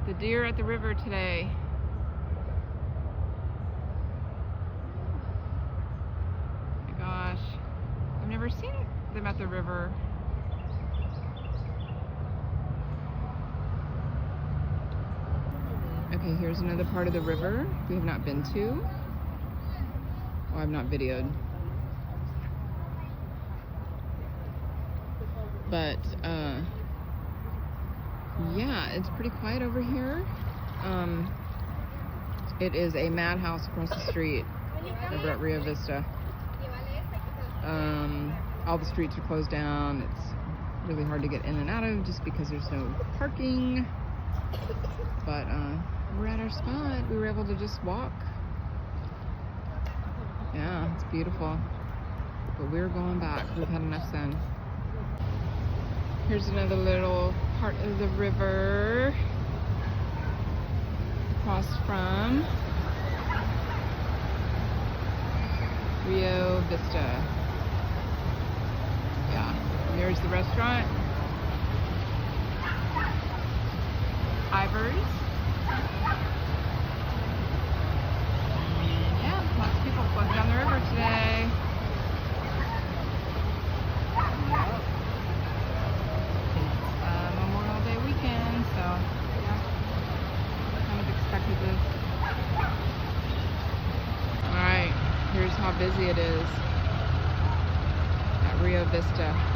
The deer at the river today. Oh my gosh. I've never seen them at the river. Okay, here's another part of the river we have not been to. Oh, I've not videoed. But, yeah, it's pretty quiet over here. It is a madhouse across the street over at Rio Vista. All the streets are closed down. It's really hard to get in and out of just because there's no parking. But we're at our spot. We were able to just walk. Yeah, it's beautiful. But we're going back. We've had enough sun. Here's another little part of the river across from Rio Vista. Yeah, there's the restaurant. Ivers. Yeah, lots of people floating down the river today. Memorial Day weekend, so yeah, kind of expected this. Alright, here's how busy it is at Rio Vista.